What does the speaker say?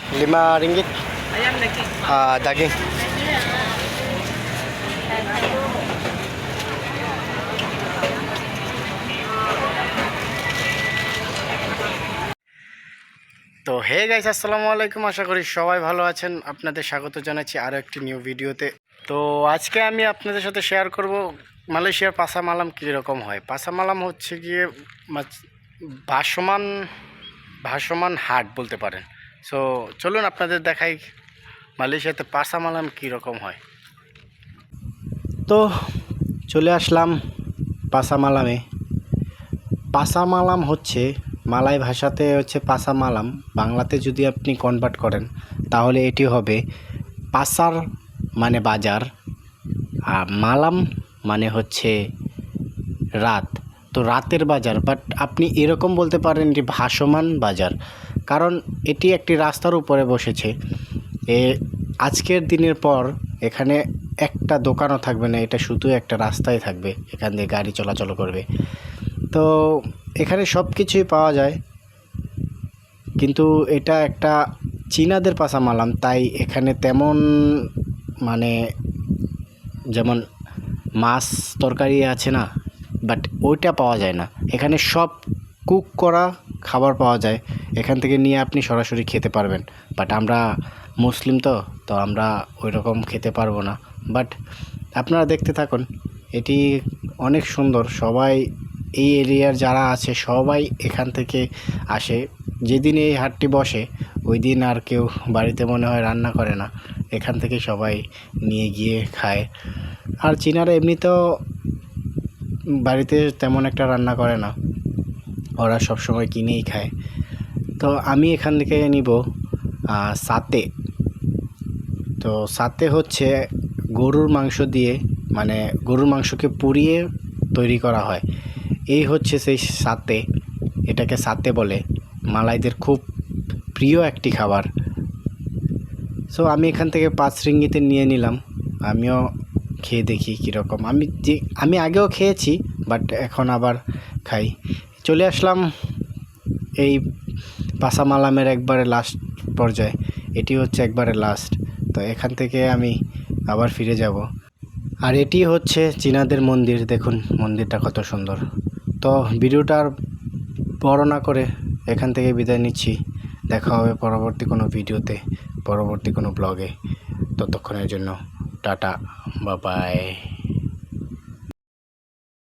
RM5. Ayam lagi. Daging. তো hey guys, আসসালামু আলাইকুম। আশা করি সবাই ভালো আছেন। আপনাদের স্বাগত জানাচ্ছি আরও একটি নিউ ভিডিওতে। তো আজকে আমি আপনাদের সাথে শেয়ার করব মালয়েশিয়ার পাসা মালাম কীরকম হয়। পাসা মালাম হচ্ছে গিয়ে ভাসমান ভাসমান হাট বলতে পারেন। সো চলুন আপনাদের দেখাই মালয়েশিয়াতে পাসা মালাম কীরকম হয়। তো চলে আসলাম পাসা মালামে। পাসা মালাম হচ্ছে মালাই ভাষাতে হচ্ছে পাসা মালাম, বাংলাতে যদি আপনি কনভার্ট করেন তাহলে এটি হবে পাসার মানে বাজার, আর মালাম মানে হচ্ছে রাত। তো রাতের বাজার, বাট আপনি এরকম বলতে পারেন যে ভাসমান বাজার, কারণ এটি একটি রাস্তার উপরে বসেছে। আজকের দিনের পর এখানে একটা দোকানও থাকবে না, এটা শুধু একটা রাস্তায় থাকবে, এখান দিয়ে গাড়ি চলাচল করবে। তো এখানে সব কিছুই পাওয়া যায়, কিন্তু এটা একটা চীনাদের পাসা মালাম, তাই এখানে তেমন মানে যেমন মাছ তরকারি আছে না, বাট ওইটা পাওয়া যায় না। এখানে সব কুক করা খাবার পাওয়া যায়, এখান থেকে নিয়ে আপনি সরাসরি খেতে পারবেন। বাট আমরা মুসলিম তো আমরা ওই রকম খেতে পারবো না। বাট আপনারা দেখতে থাকুন, এটি অনেক সুন্দর। সবাই এই এরিয়ার যারা আছে সবাই এখান থেকে আসে। যেদিন এই হাটটি বসে ওই দিন আর কেউ বাড়িতে মনে হয় রান্না করে না, এখান থেকে সবাই নিয়ে গিয়ে খায়। আর চীনারা এমনিতেও বাড়িতে তেমন একটা রান্না করে না, ওরা সব সময় কিনেই খায়। তো আমি এখান থেকে নিব সাতে। তো সাতে হচ্ছে গরুর মাংস দিয়ে, মানে গরুর মাংসকে পুড়িয়ে তৈরি করা হয়, এই হচ্ছে সেই সাতে। এটাকে সাতে বলে, মালাইদের খুব প্রিয় একটি খাবার। সো আমি এখান থেকে 5 রিঙ্গিতে নিয়ে নিলাম। আমিও খেয়ে দেখি কীরকম। আমি আগেও খেয়েছি, বাট এখন আবার খাই। চলে আসলাম এই পাসা মালামের একবারে লাস্ট পর্যায়ে, এটি হচ্ছে একবারে লাস্ট। তো এখান থেকে আমি আবার ফিরে যাব। আর এটি হচ্ছে চীনাদের মন্দির, দেখুন মন্দিরটা কত সুন্দর। তো ভিডিওটা আর বড় না করে এখান থেকে বিদায় নিচ্ছি। দেখা হবে পরবর্তী কোনো ভিডিওতে, পরবর্তী কোনো ব্লগে। ততক্ষণের জন্য টাটা, বাই বাই।